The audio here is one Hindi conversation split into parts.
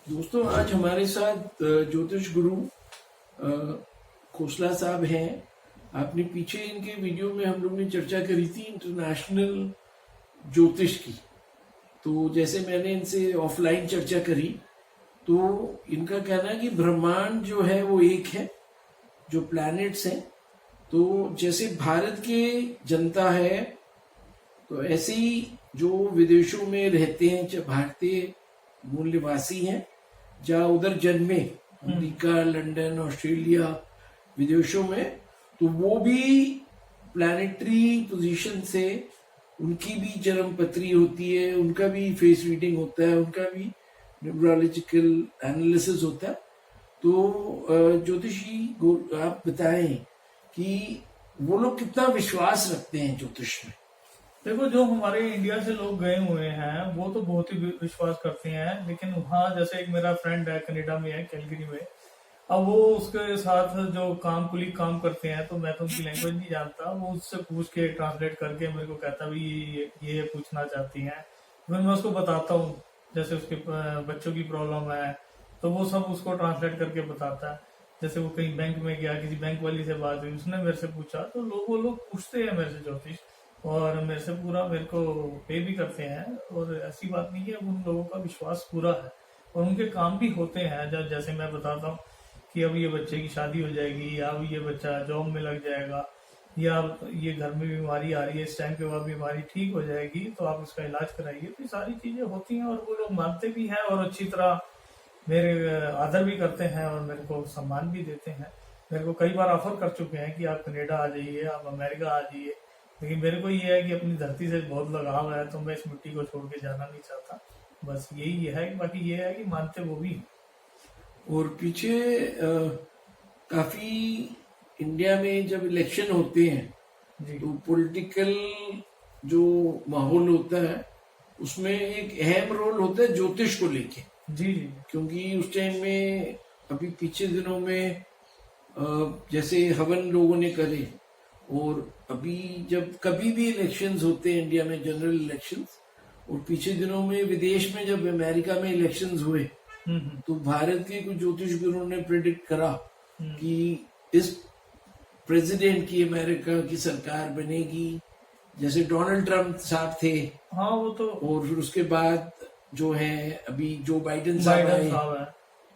दोस्तों, आज हमारे साथ ज्योतिष गुरु खोसला साहब हैं। आपने पीछे इनके वीडियो में हम लोग ने चर्चा करी थी इंटरनेशनल ज्योतिष की। तो जैसे मैंने इनसे ऑफलाइन चर्चा करी, तो इनका कहना है कि ब्रह्मांड जो है वो एक है, जो प्लैनेट्स हैं। तो जैसे भारत के जनता है, तो ऐसे ही जो विदेशों में रहते हैं, भारतीय मूल निवासी हैं, जहाँ उधर जन्मे, अमेरिका, लंदन, ऑस्ट्रेलिया, विदेशों में, तो वो भी प्लानिटरी पोजीशन से उनकी भी जन्म पत्री होती है, उनका भी फेस रीडिंग होता है, उनका भी न्यूमरोलॉजिकल एनालिसिस होता है। तो ज्योतिषी आप बताएं कि वो लोग कितना विश्वास रखते हैं ज्योतिष में। देखो, जो हमारे इंडिया से लोग गए हुए हैं वो तो बहुत ही विश्वास करते हैं, लेकिन वहाँ जैसे एक मेरा फ्रेंड है, कनाडा में है, कैलगरी में। अब वो उसके साथ जो कुली काम करते हैं, तो मैं तो उनकी लैंग्वेज नहीं जानता। वो उससे पूछ के ट्रांसलेट करके मेरे को कहता भी ये पूछना चाहती हैं। फिर मैं उसको बताता हूँ, जैसे उसके बच्चों की प्रॉब्लम है तो वो सब उसको ट्रांसलेट करके बताता है। जैसे वो कहीं बैंक में गया, किसी बैंक वाली से बात हुई, उसने मेरे से पूछा, तो वो लोग पूछते हैं मेरे से ज्योतिष, और मेरे से पूरा मेरे को पे भी करते हैं। और ऐसी बात नहीं है, उन लोगों का विश्वास पूरा है और उनके काम भी होते हैं। जब जैसे मैं बताता हूँ कि अब ये बच्चे की शादी हो जाएगी, या अब ये बच्चा जॉब में लग जाएगा, या ये घर में बीमारी आ रही है, इस टाइम के बाद बीमारी ठीक हो जाएगी, तो आप इसका इलाज कराइए। तो ये सारी चीजें होती हैं और वो लोग मानते भी हैं और अच्छी तरह मेरे आदर भी करते हैं और मेरे को सम्मान भी देते हैं। मेरे को कई बार ऑफर कर चुके हैं कि आप कनाडा आ जाइए, आप अमेरिका आ जाइए, लेकिन मेरे को ये है कि अपनी धरती से बहुत लगाव है, तो मैं इस मिट्टी को छोड़ के जाना नहीं चाहता। बस यही है। बाकी ये है कि मानते वो भी। और पीछे काफी इंडिया में जब इलेक्शन होते हैं, तो पॉलिटिकल जो माहौल होता है उसमें एक अहम रोल होता है ज्योतिष को लेके। जी। क्योंकि उस टाइम में, अभी पीछे दिनों में जैसे हवन लोगों ने करे, और अभी जब कभी भी इलेक्शंस होते हैं इंडिया में, जनरल इलेक्शंस, और पीछे दिनों में विदेश में जब अमेरिका में इलेक्शंस हुए, तो भारत के कुछ ज्योतिष गुरुओं ने प्रेडिक्ट करा कि इस प्रेसिडेंट की अमेरिका की सरकार बनेगी, जैसे डोनाल्ड ट्रंप साहब थे। हाँ, वो तो। और फिर उसके बाद जो है अभी जो बाइडेन साहब है।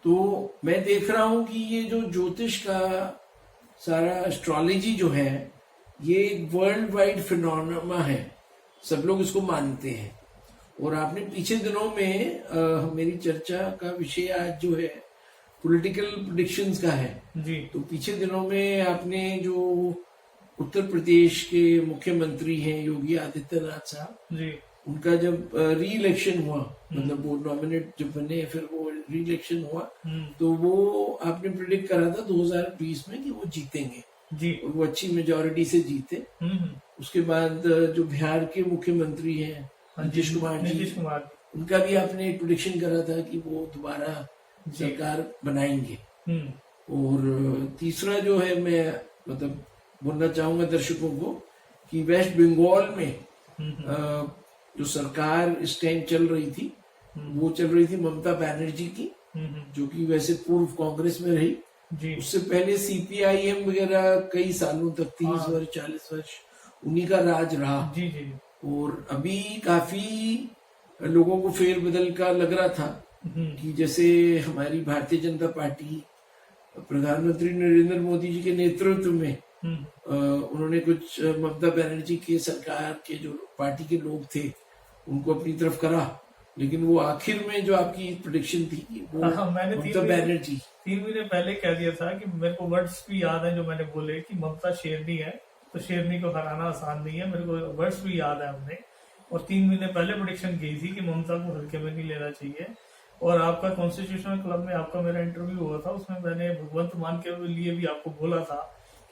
तो मैं देख रहा हूं कि ये जो ज्योतिष का सारा एस्ट्रोलॉजी जो है, ये एक वर्ल्ड वाइड फिनोमेना है, सब लोग इसको मानते हैं। और आपने पीछे दिनों में मेरी चर्चा का विषय आज जो है पॉलिटिकल प्रेडिक्शंस का है जी। तो पीछे दिनों में आपने जो उत्तर प्रदेश के मुख्यमंत्री हैं योगी आदित्यनाथ साहब जी, उनका जब री इलेक्शन हुआ, मतलब वो नॉमिनेट जब बने, फिर वो री इलेक्शन हुआ, तो वो आपने प्रेडिक्ट करा था 2020 में कि वो जीतेंगे जी, और वो अच्छी मेजोरिटी से जीते। उसके बाद जो बिहार के मुख्यमंत्री हैं नीतीश कुमार, उनका भी आपने एक प्रेडिक्शन करा था कि वो दोबारा सरकार बनाएंगे। और तीसरा जो है, मैं मतलब बोलना चाहूंगा दर्शकों को कि वेस्ट बंगाल में जो सरकार इस टाइम चल रही थी, वो चल रही थी ममता बनर्जी की, जो कि वैसे पूर्व कांग्रेस में रही। उससे पहले सीपीआईएम वगैरह कई सालों तक, 30 वर्ष 40 वर्ष उन्हीं का राज रहा। जी जी। और अभी काफी लोगों को फेरबदल का लग रहा था कि जैसे हमारी भारतीय जनता पार्टी प्रधानमंत्री नरेंद्र मोदी जी के नेतृत्व में उन्होंने कुछ ममता बनर्जी के सरकार के जो पार्टी के लोग थे उनको अपनी तरफ करा, लेकिन वो आखिर में जो आपकी प्रेडिक्शन थी वो ममता बनर्जी 3 महीने पहले कह दिया था कि मेरे को वर्ड्स भी याद है जो मैंने बोले कि ममता शेरनी है, तो शेरनी को हराना आसान नहीं है। मेरे को वर्ड्स भी याद है हमने, और 3 महीने पहले प्रेडिक्शन की थी कि ममता को हल्के में नहीं लेना चाहिए। और आपका कॉन्स्टिट्यूशनल क्लब में आपका मेरा इंटरव्यू हुआ था, उसमें मैंने भगवंत मान के लिए भी आपको बोला था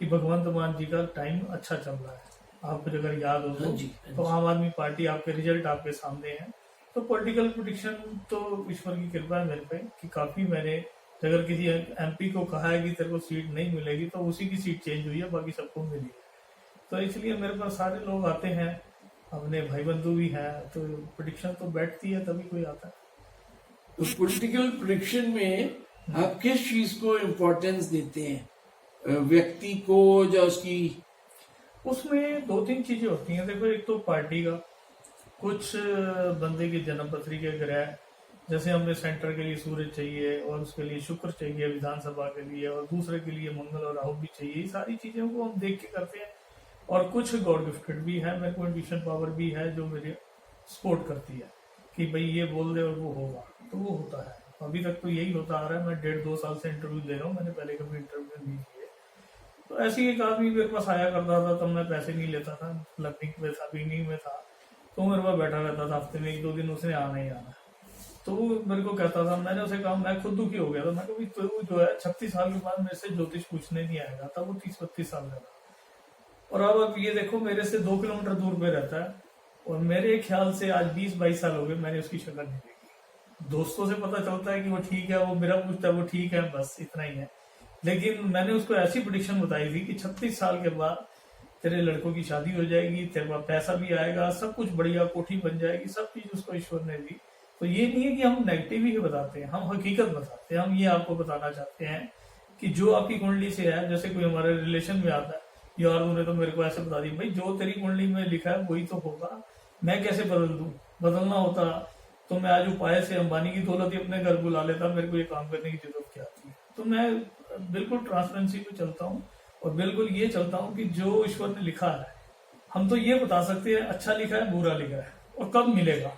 कि भगवंत मान जी का टाइम अच्छा चल रहा है, आपको अगर याद हो तो आम आदमी पार्टी, आपके रिजल्ट आपके सामने है। तो पॉलिटिकल प्रेडिक्शन तो ईश्वर की कृपा है मेरे पे कि काफी मैंने, अगर किसी एमपी को कहा है कि तेरे को सीट नहीं मिलेगी, तो उसी की सीट चेंज हुई है, बाकी सबको मिली है। तो इसलिए मेरे पास सारे लोग आते हैं, अपने भाई बंधु भी हैं, तो प्रेडिक्शन तो बैठती है तभी कोई आता है। तो पॉलिटिकल प्रेडिक्शन में आप किस चीज को इम्पोर्टेंस देते हैं, व्यक्ति को या उसकी? उसमें दो तीन चीजें होती हैं। देखो, एक तो पार्टी का, कुछ बंदे की जन्मपत्री के ग्रह, जैसे हमें सेंटर के लिए सूरज चाहिए और उसके लिए शुक्र चाहिए विधानसभा के लिए, और दूसरे के लिए मंगल और राहु भी चाहिए। ये सारी चीजों को हम देख के करते हैं। और कुछ गॉड गिफ्टेड भी है, मेरे को इंट्यूशन पावर भी है जो मेरी सपोर्ट करती है कि भाई ये बोल दे और वो होगा, तो वो होता है। अभी तक तो यही होता आ रहा है। मैं 1.5-2 साल से इंटरव्यू दे रहा हूँ, मैंने पहले कभी इंटरव्यू नहीं किए। तो ऐसी एक आदमी मेरे पास आया करता था, तब मैं पैसे नहीं लेता था, लर्निंग में था, बिगनिंग में था, तो मेरे पास बैठा रहता था, हफ्ते में 1-2 दिन उसने आना ही आना। तो वो मेरे को कहता था, मैंने उसे कहा, मैं खुद दुखी हो गया था। मैं कभी तो जो है 36 साल के बाद मेरे से ज्योतिष पूछने नहीं आएगा, तब वो 30-32 साल का था। और अब ये देखो, मेरे से 2 किलोमीटर दूर पे रहता है, और मेरे ख्याल से आज 20-22 साल हो गए मैंने उसकी शक्ल नहीं देखी। दोस्तों से पता चलता है कि वो ठीक है, वो मेरा पूछता है वो ठीक है, बस इतना ही है। लेकिन मैंने उसको ऐसी प्रेडिक्शन बताई थी कि 36 साल के बाद तेरे लड़कों की शादी हो जाएगी, तेरे पास पैसा भी आएगा, सब कुछ बढ़िया, कोठी बन जाएगी, सब चीज उसको ईश्वर ने दी। तो ये नहीं है कि हम नेगेटिव ही बताते हैं, हम हकीकत बताते हैं। हम ये आपको बताना चाहते हैं कि जो आपकी कुंडली से है, जैसे कोई हमारे रिलेशन में आता है, यार उन्होंने तो मेरे को ऐसे बता दी, भाई जो तेरी कुंडली में लिखा है वही तो होगा, मैं कैसे बदल दूं? बदलना होता तो मैं आज उपाय से अंबानी की दौलत ही अपने घर बुला लेता, मेरे को ये काम करने की जरूरत क्या थी? तो मैं बिल्कुल ट्रांसपेरेंसी पे चलता हूँ, और बिल्कुल ये चलता हूँ कि जो ईश्वर ने लिखा है, हम तो ये बता सकते हैं अच्छा लिखा है, बुरा लिखा है, और कब मिलेगा,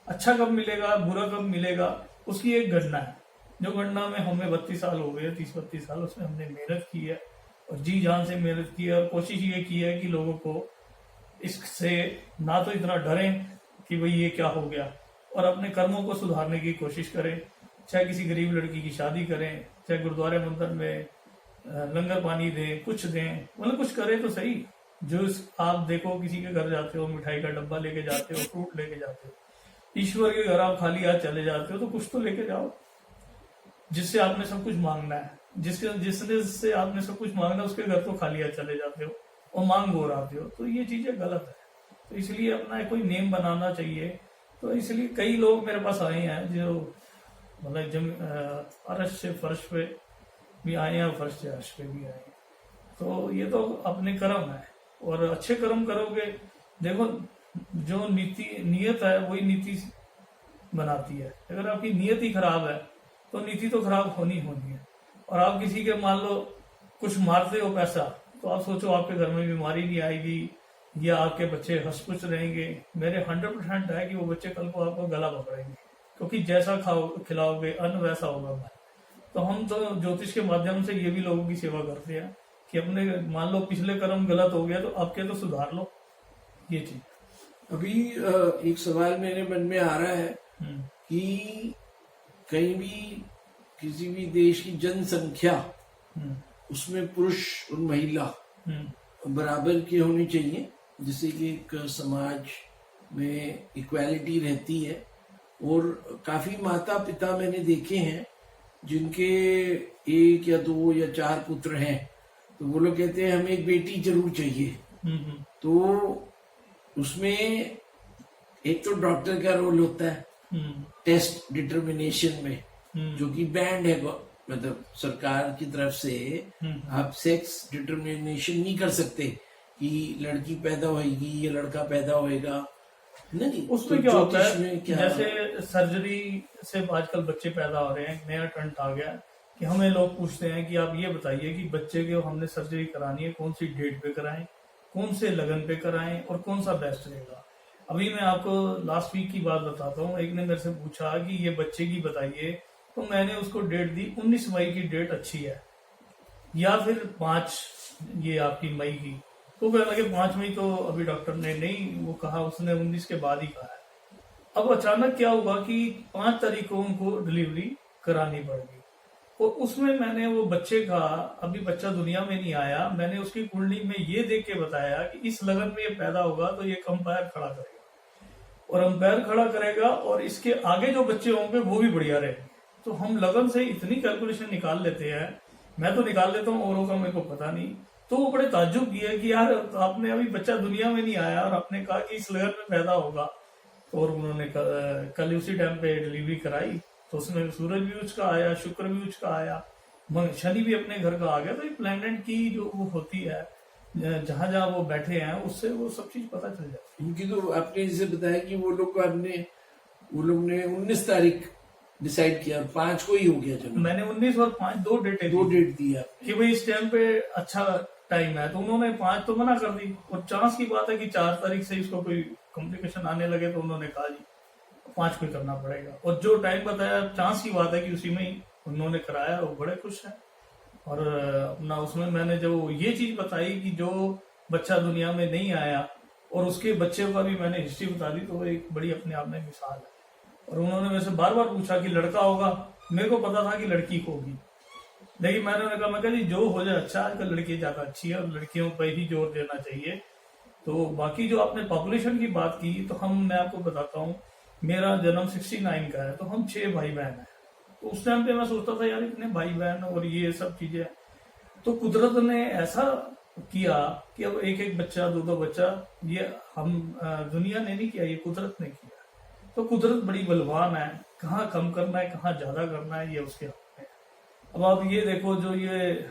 अच्छा कब मिलेगा, बुरा कब मिलेगा, उसकी एक गणना है। जो गणना में हमें 32 साल हो गए, 30-32 साल, उसमें हमने मेहनत की है, और जी जान से मेहनत की है, और कोशिश ये की है कि लोगों को इससे ना तो इतना डरें कि भाई ये क्या हो गया, और अपने कर्मों को सुधारने की कोशिश करें। चाहे किसी गरीब लड़की की शादी करें, चाहे गुरुद्वारे मंदिर में लंगर पानी दें, कुछ दें, मतलब कुछ करें तो सही। जो आप देखो, किसी के घर जाते हो, मिठाई का डब्बा लेके जाते हो, फ्रूट लेके जाते हो, ईश्वर के घर आप खाली हाथ चले जाते हो, तो कुछ तो लेके जाओ जिससे आपने सब कुछ मांगना है। जिससे आपने सब कुछ मांगना है, उसके घर तो खाली हाथ चले जाते हो और मांग बोर आते हो, तो ये चीजें गलत है। तो इसलिए अपना कोई नेम बनाना चाहिए। तो इसलिए कई लोग मेरे पास आए हैं जो मतलब अर्श से फर्श पे भी आए हैं, और फर्श से अर्श पे भी आए हैं। तो ये तो अपने कर्म है, और अच्छे कर्म करोगे। देखो, जो नियत है वही नीति बनाती है। अगर आपकी नियत ही खराब है तो नीति तो खराब होनी है। और आप किसी के मान लो कुछ मारते हो पैसा, तो आप सोचो आपके घर में बीमारी नहीं आएगी, या आपके बच्चे हंस-खुश रहेंगे। मेरे 100% है कि वो बच्चे कल को आपको गला पकड़ेंगे, क्योंकि जैसा खिलाओगे अन्न वैसा होगा मैं। तो हम तो ज्योतिष के माध्यम से ये भी लोगों की सेवा करते हैं कि अपने मान लो पिछले कर्म गलत हो गया, तो आपके तो सुधार लो, ये चीज। अभी एक सवाल मेरे मन में आ रहा है कि कहीं भी किसी भी देश की जनसंख्या, उसमें पुरुष और महिला बराबर की होनी चाहिए, जिससे कि एक समाज में इक्वालिटी रहती है। और काफी माता पिता मैंने देखे हैं जिनके 1 या 2 या 4 पुत्र हैं, तो वो लोग कहते हैं हमें एक बेटी जरूर चाहिए। तो उसमें एक तो डॉक्टर का रोल होता है टेस्ट डिटर्मिनेशन में, जो कि बैंड है, मतलब सरकार की तरफ से आप सेक्स डिटर्मिनेशन नहीं कर सकते कि लड़की पैदा होगी या लड़का पैदा होएगा, नहीं। उसमें क्या होता है, जैसे सर्जरी से आजकल बच्चे पैदा हो रहे हैं, नया ट्रेंड आ गया कि हमें लोग पूछते हैं कि आप ये बताइए कि बच्चे के हमने सर्जरी करानी है, कौन सी डेट पे कराएं, कौन से लगन पे कराएं, और कौन सा बेस्ट रहेगा। अभी मैं आपको लास्ट वीक की बात बताता हूँ। एक ने मेरे से पूछा कि ये बच्चे की बताइए, तो मैंने उसको डेट दी 19 मई की डेट अच्छी है, या फिर 5 ये आपकी मई की। तो कहने लगे 5 मई तो अभी डॉक्टर ने नहीं वो कहा, उसने 19 के बाद ही कहा है। अब अचानक क्या हुआ कि 5 तारीख को उनको डिलीवरी करानी पड़ेगी, और उसमें मैंने वो बच्चे का, अभी बच्चा दुनिया में नहीं आया, मैंने उसकी कुंडली में ये देख के बताया कि इस लगन में ये पैदा होगा तो ये अंपायर खड़ा करेगा, और अंपायर खड़ा करेगा, और इसके आगे जो बच्चे होंगे वो भी बढ़िया रहेंगे। तो हम लगन से इतनी कैलकुलेशन निकाल लेते हैं, मैं तो निकाल लेता हूँ, औरों का मेरे को पता नहीं। तो वो बड़े ताज्जुब किए कि यार आपने अभी बच्चा दुनिया में नहीं आया और आपने कहा कि इस लगन में पैदा होगा। तो और उन्होंने कल उसी टाइम पे डिलीवरी कराई, तो उसमें सूरज भी उसका आया, शुक्र भी उसका आया, शनि भी अपने घर का आ गया। तो ये प्लैनेट की जो वो होती है, जहां जहां वो बैठे हैं, उससे वो सब चीज पता चल जाती है। उनकी तो आपने जैसे बताया कि वो लोग ने 19 तारीख डिसाइड किया और 5 को ही हो गया जन्म। मैंने 19 और 5 दो डेटें दो दी डेट दिया कि भाई इस टाइम पे अच्छा टाइम है, तो उन्होंने 5 तो मना कर दी। और चांस की बात है कि 4 तारीख से इसको कोई कॉम्प्लिकेशन आने लगे, तो उन्होंने कहा जी 5 को ही करना पड़ेगा। और जो टाइम बताया, चांस की बात है कि उसी में ही उन्होंने कराया, वो बड़े खुश हैं। और अपना उसमें मैंने जो ये चीज बताई कि जो बच्चा दुनिया में नहीं आया और उसके बच्चे का भी मैंने हिस्ट्री बता दी, तो वो एक बड़ी अपने आप में मिसाल है। और उन्होंने मेरे से बार बार पूछा कि लड़का होगा, मेरे को पता था कि लड़की होगी, लेकिन मैंने उन्हें कहा, मैं कहा जी जो हो जाए अच्छा, आजकल लड़की ज्यादा अच्छी है और लड़कियों पर ही जोर देना चाहिए। तो बाकी जो आपने पॉपुलेशन की बात की, तो मैं आपको बताता हूँ, मेरा जन्म 69 का है, तो हम 6 भाई बहन हैं। तो उस टाइम पे मैं सोचता था यार इतने भाई बहन और ये सब चीजें, तो कुदरत ने ऐसा किया कि अब एक एक बच्चा, दो बच्चा, ये हम दुनिया ने नहीं किया, ये कुदरत ने किया। तो कुदरत बड़ी बलवान है, कहाँ कम करना है कहाँ ज्यादा करना है, ये उसके हाथ में है। अब आप ये देखो, जो ये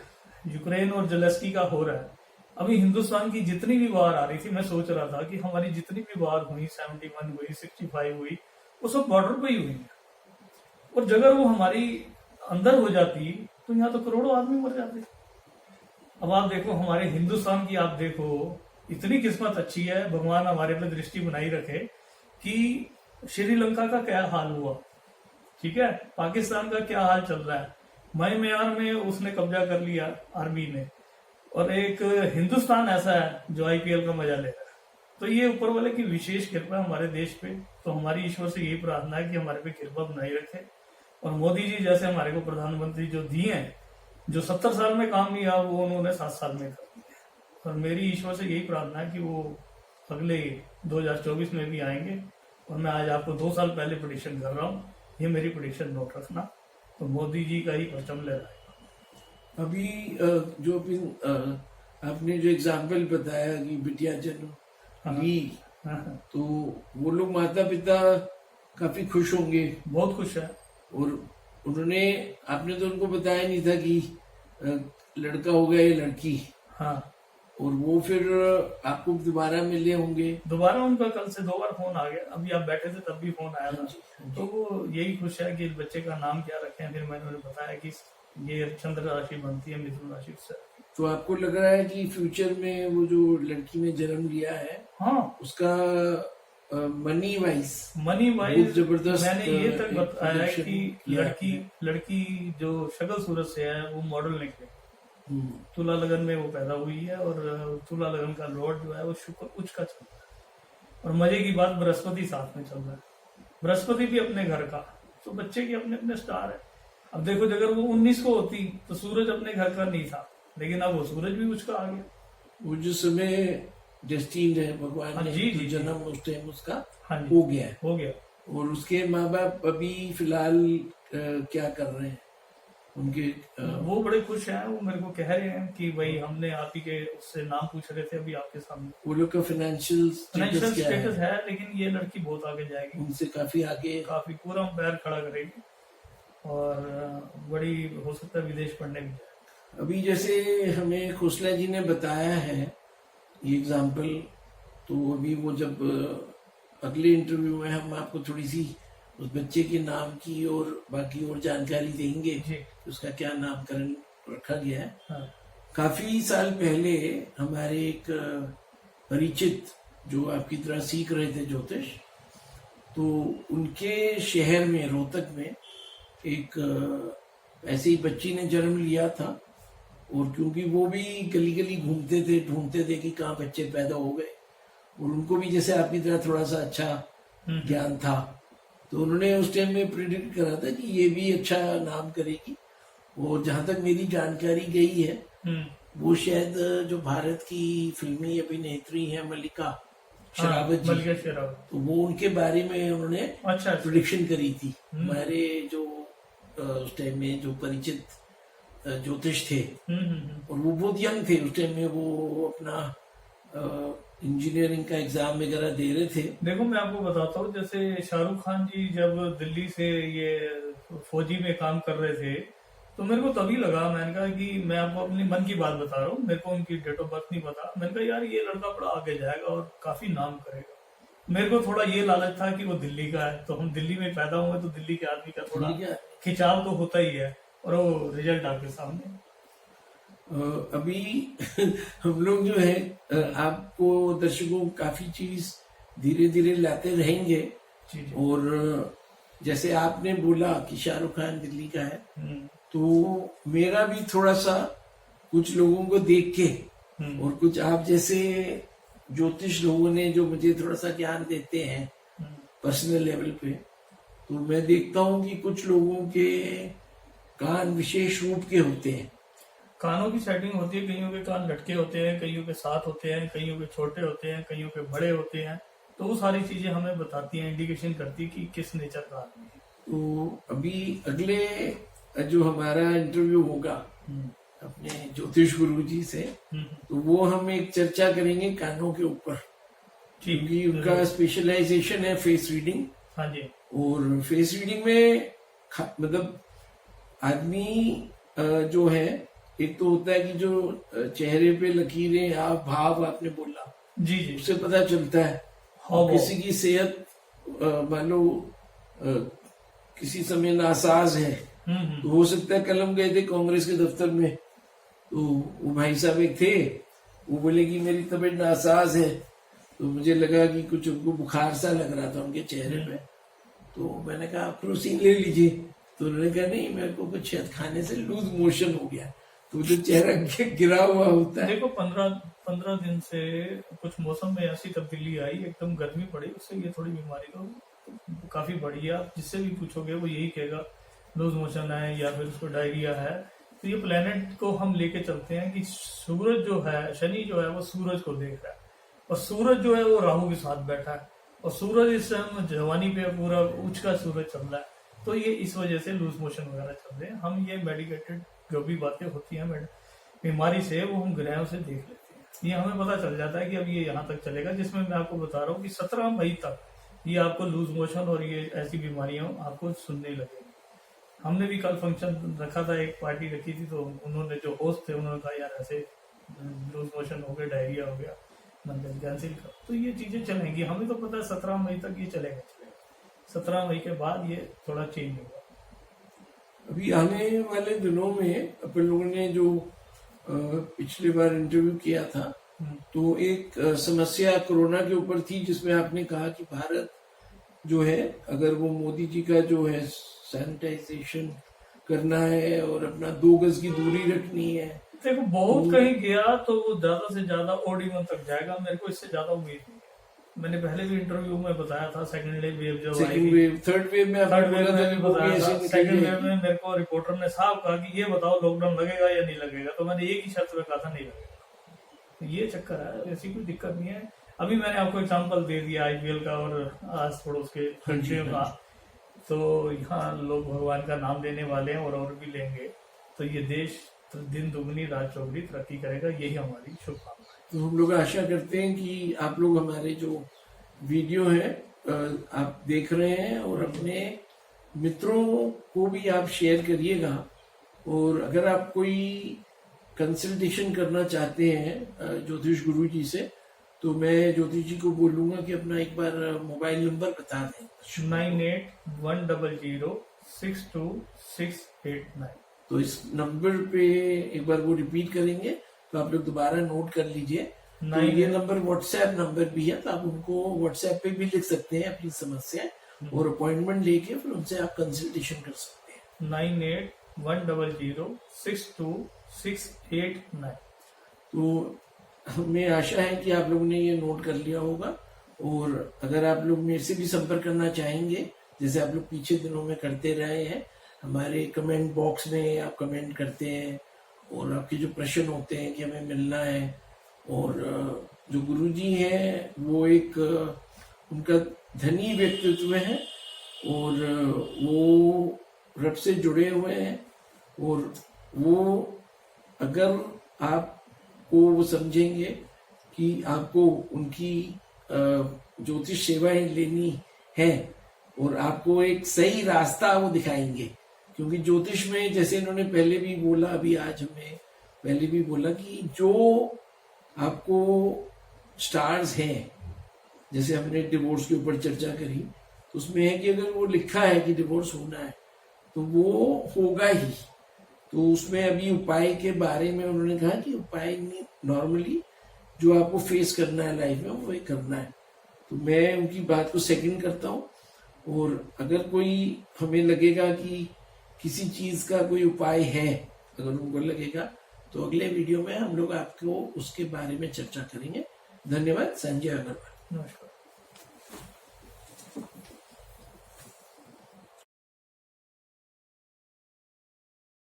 यूक्रेन और जेलेस्की का हो रहा है, अभी हिंदुस्तान की जितनी भी वार आ रही थी, मैं सोच रहा था कि हमारी जितनी भी वार हुई, 71 हुई, 65 हुई, वो सब बॉर्डर पे ही हुई है। और अगर वो हमारी अंदर हो जाती, तो यहाँ तो करोड़ों आदमी मर जाते। अब आप देखो हमारे हिंदुस्तान की, आप देखो इतनी किस्मत अच्छी है, भगवान हमारे पे दृष्टि बनाई रखे कि श्रीलंका का क्या हाल हुआ, ठीक है, पाकिस्तान का क्या हाल चल रहा है, म्यांमार में उसने कब्जा कर लिया आर्मी ने, और एक हिंदुस्तान ऐसा है जो आईपीएल का मजा ले रहा है। तो ये ऊपर वाले की विशेष कृपा है हमारे देश पे। तो हमारी ईश्वर से यही प्रार्थना है कि हमारे पे कृपा बनाई रखे। और मोदी जी जैसे हमारे को प्रधानमंत्री जो दिए हैं, जो 70 साल में काम नहीं हुआ, वो उन्होंने 7 साल में कर दिया। और मेरी ईश्वर से यही प्रार्थना है कि वो अगले 2024 में भी आएंगे। और मैं आज आपको 2 साल पहले प्रेडिक्शन कर रहा हूँ, ये मेरी प्रेडिक्शन नोट रखना। तो मोदी जी का ही परचम ले रहा है। अभी जो आपने जो एग्जाम्पल बताया कि बिटिया जन्म ली, तो वो लोग माता पिता काफी खुश होंगे। बहुत खुश है। और आपने तो उनको बताया नहीं था कि लड़का होगा या लड़की। हाँ। और वो फिर आपको दोबारा मिले होंगे। दोबारा उनका कल से 2 बार फोन आ गया, अभी आप बैठे थे तब भी फोन आया था। तो वो यही खुश है कि बच्चे का नाम क्या रखें। फिर मैंने उन्हें बताया कि ये चंद्र राशि बनती है मिथुन राशि से। तो आपको लग रहा है कि फ्यूचर में वो जो लड़की ने जन्म लिया है, हाँ, उसका मनी वाइज जबरदस्त, मैंने ये तक बताया कि लड़की जो शक्ल सूरत से है वो मॉडल निकले। तुला लगन में वो पैदा हुई है, और तुला लगन का लॉर्ड जो है वो शुक्र उच्च का चल रहा है। और मजे की बात, बृहस्पति साथ में चल रहा है, बृहस्पति भी अपने घर का। तो बच्चे के अपने अपने स्टार है। अब देखो अगर वो 19 को होती तो सूरज अपने घर का नहीं था, लेकिन अब वो सूरज भी उसका आ गया। वो जिस समय डेस्टिन्ड है भगवान ने, जी, तो जन्म उस टाइम उसका हो गया। और उसके माँ बाप अभी फिलहाल क्या कर रहे हैं उनके? वो बड़े खुश हैं। वो मेरे को कह रहे हैं कि भाई हमने आप ही के उससे नाम पूछ रहे थे अभी आपके सामने। वो लोग का फाइनेंशियल स्टेटस है, लेकिन ये लड़की बहुत आगे जाएगी, उनसे काफी आगे, काफी पूरा पैर खड़ा करेगी, और बड़ी हो सकता है विदेश पढ़ने भी जाए। अभी जैसे हमें खोसला जी ने बताया है ये एग्जाम्पल, तो अभी वो जब अगले इंटरव्यू में हम आपको थोड़ी सी उस बच्चे के नाम की और बाकी और जानकारी देंगे, उसका क्या नामकरण रखा गया है। हाँ। काफी साल पहले हमारे एक परिचित जो आपकी तरह सीख रहे थे ज्योतिष, तो उनके शहर में रोहतक में एक ऐसे ही बच्ची ने जन्म लिया था। और क्योंकि वो भी गली गली घूमते थे, ढूंढते थे कि कहाँ बच्चे पैदा हो गए, और उनको भी जैसे आपकी तरह थोड़ा सा अच्छा ज्ञान था, तो उन्होंने उस टाइम में प्रिडिक्ट करा था कि ये भी अच्छा नाम करेगी। और जहां तक मेरी जानकारी गई है, वो शायद जो भारत की फिल्मी अभिनेत्री है मल्लिका शेरावत जी, तो वो उनके बारे में उन्होंने प्रिडिक्शन करी थी। हमारे जो उस टाइम में जो परिचित ज्योतिष थे, और वो बहुत यंग थे उस टाइम में, वो अपना इंजीनियरिंग का एग्जाम वगैरह दे रहे थे। देखो मैं आपको बताता हूँ, जैसे शाहरुख खान जी जब दिल्ली से ये फौजी में काम कर रहे थे, तो मेरे को तभी लगा, मैंने कहा कि मैं आपको अपनी मन की बात बता रहा हूँ, मेरे को उनकी डेट ऑफ बर्थ नहीं पता, मैंने कहा यार ये लड़का बड़ा आगे जाएगा और काफी नाम करेगा। मेरे को थोड़ा ये लालच था कि वो दिल्ली का है, तो हम दिल्ली में पैदा हुए, तो दिल्ली के आदमी का थोड़ा ठीक है। खिंचाव तो होता ही है, और वो रिजल्ट आपके सामने। अभी हम लोग जो है आपको दर्शकों को काफी चीज धीरे धीरे लाते रहेंगे। जी जी। और जैसे आपने बोला कि शाहरुख खान दिल्ली का है, हम्म तो मेरा भी थोड़ा सा कुछ लोगों को देख के हम्म और कुछ आप जैसे ज्योतिष लोगों ने जो मुझे थोड़ा सा ज्ञान देते हैं हम्म पर्सनल लेवल पे, तो मैं देखता हूँ कि कुछ लोगों के कान विशेष रूप के होते हैं। कानों की सेटिंग होती है, कईयों के कान लटके होते हैं, कईयों के साथ होते हैं, कईयों के छोटे होते हैं, कईयों के बड़े होते हैं। तो वो सारी चीजें हमें बताती हैं, इंडिकेशन करती है कि किस नेचर का आदमी है। तो अभी अगले जो हमारा इंटरव्यू होगा हम्म, अपने ज्योतिष गुरु जी से, हम्म, तो वो हम एक चर्चा करेंगे कानों के ऊपर, ठीक। क्योंकि उनका स्पेशलाइजेशन है फेस रीडिंग। हाँ जी। और फेस रीडिंग में मतलब आदमी जो है, एक तो होता है कि जो चेहरे पे लकीरें या भाव आपने बोला, जी जी। उससे पता चलता है। हाँ किसी की सेहत मान लो किसी समय नासाज है, तो हो सकता है कल हम गए थे कांग्रेस के दफ्तर में, तो वो भाई साहब एक थे, वो बोले कि मेरी तबीयत नासाज है, तो मुझे लगा कि कुछ उनको बुखार सा लग रहा था उनके चेहरे पे। तो मैंने कहा क्रोसिन ले लीजिए, तो उन्होंने कहा नहीं, मेरे को कुछ शायद खाने से लूज मोशन हो गया। तो जो चेहरा गिरा हुआ होता है, देखो 15 दिन से कुछ मौसम में ऐसी तब्दीली आई, एकदम गर्मी पड़ी, उससे ये थोड़ी बीमारी तो काफी बढ़ी है। आप जिससे भी पूछोगे वो यही कहेगा लूज मोशन है या फिर उसको डायरिया है। तो ये प्लेनेट को हम लेके चलते हैं कि सूरज जो है, शनि जो है वो सूरज को देख रहा है, और सूरज जो है वो राहु के साथ बैठा है, और सूरज इस समय जवानी पे पूरा उच्च का सूरज चल रहा है। तो ये इस वजह से लूज मोशन वगैरह चल रहे हैं। हम ये मेडिकेटेड जो भी बातें होती हैं बीमारी से, वो हम ग्रहों से देख लेते हैं। ये हमें पता चल जाता है कि अब ये यहाँ तक चलेगा, जिसमें मैं आपको बता रहा हूँ कि 17 मई तक ये आपको लूज मोशन और ये ऐसी बीमारियां आपको सुनने लगेगी। हमने भी कल फंक्शन रखा था, एक पार्टी रखी थी, तो उन्होंने जो होस्ट थे उन्होंने कहा यार ऐसे लूज मोशन हो गया, डायरिया हो गया, मंदिर कैंसिल कर। तो ये चीजें चलेंगी, हमें तो पता है 17 मई तक ये चलेगा। 17 मई के बाद ये थोड़ा चेंज होगा। अभी आने वाले दिनों में अपन लोगों ने जो पिछली बार इंटरव्यू किया था, तो एक समस्या कोरोना के ऊपर थी, जिसमें आपने कहा कि भारत जो है, अगर वो मोदी जी का जो है सैनिटाइजेशन करना है और अपना 2 गज की दूरी रखनी है। देखो बहुत कहीं गया तो वो ज्यादा से ज्यादा ओड तक जाएगा, मेरे को इससे ज्यादा उम्मीद नहीं है। मैंने पहले भी इंटरव्यू में बताया था, सेकंड वेव जो सेकंड वेव, थर्ड वेव में थर्ड वेव में भी बताया था। सेकंड वेव में मेरे को रिपोर्टर ने साफ कहा कि ये बताओ लॉकडाउन लगेगा या नहीं लगेगा, तो मैंने एक ही शर्त में कहा था नहीं लगेगा। तो ये चक्कर है, ऐसी कोई दिक्कत नहीं है। अभी मैंने आपको एग्जांपल दे दिया आईपीएल का और आस पड़ोस के कंट्रियों का, तो यहाँ लोग भगवान का नाम लेने वाले हैं और भी लेंगे। तो ये देश तो दिन दुगनी रात चौगुनी तरक्की करेगा, यही हमारी शुभकामना। तो हम लोग आशा करते हैं कि आप लोग हमारे जो वीडियो है आप देख रहे हैं, और अपने मित्रों को भी आप शेयर करिएगा। और अगर आप कोई कंसल्टेशन करना चाहते हैं ज्योतिष गुरु जी से, तो मैं ज्योतिष जी को बोलूंगा कि अपना एक बार मोबाइल नंबर बता दें। 98-100-62689। तो इस नंबर पे एक बार वो रिपीट करेंगे, तो आप लोग दोबारा नोट कर लीजिए। तो ये नंबर व्हाट्सएप नंबर भी है, तो आप उनको व्हाट्सएप पे भी लिख सकते हैं अपनी समस्या, और अपॉइंटमेंट लेके फिर उनसे आप कंसल्टेशन कर सकते हैं। 98-100-62689। तो हमें आशा है कि आप लोगों ने ये नोट कर लिया होगा। और अगर आप लोग मेरे से भी संपर्क करना चाहेंगे, जैसे आप लोग पीछे दिनों में करते रहे हैं, हमारे कमेंट बॉक्स में आप कमेंट करते हैं, और आपके जो प्रश्न होते हैं कि हमें मिलना है, और जो गुरुजी हैं वो एक उनका धनी व्यक्तित्व है, और वो रब से जुड़े हुए हैं, और वो अगर आपको वो समझेंगे कि आपको उनकी ज्योतिष सेवाएं लेनी है और आपको एक सही रास्ता वो दिखाएंगे। क्योंकि ज्योतिष में जैसे इन्होंने पहले भी बोला, अभी आज हमें पहले भी बोला कि जो आपको स्टार्स हैं, जैसे हमने डिवोर्स के ऊपर चर्चा करी, तो उसमें है कि अगर वो लिखा है कि डिवोर्स होना है तो वो होगा ही। तो उसमें अभी उपाय के बारे में उन्होंने कहा कि उपाय नॉर्मली जो आपको फेस करना है लाइफ में वो करना है। तो मैं उनकी बात को सेकंड करता हूँ। और अगर कोई हमें लगेगा कि किसी चीज का कोई उपाय है, अगर उनको लगेगा, तो अगले वीडियो में हम लोग आपको उसके बारे में चर्चा करेंगे। धन्यवाद। संजय अग्रवाल। नमस्कार।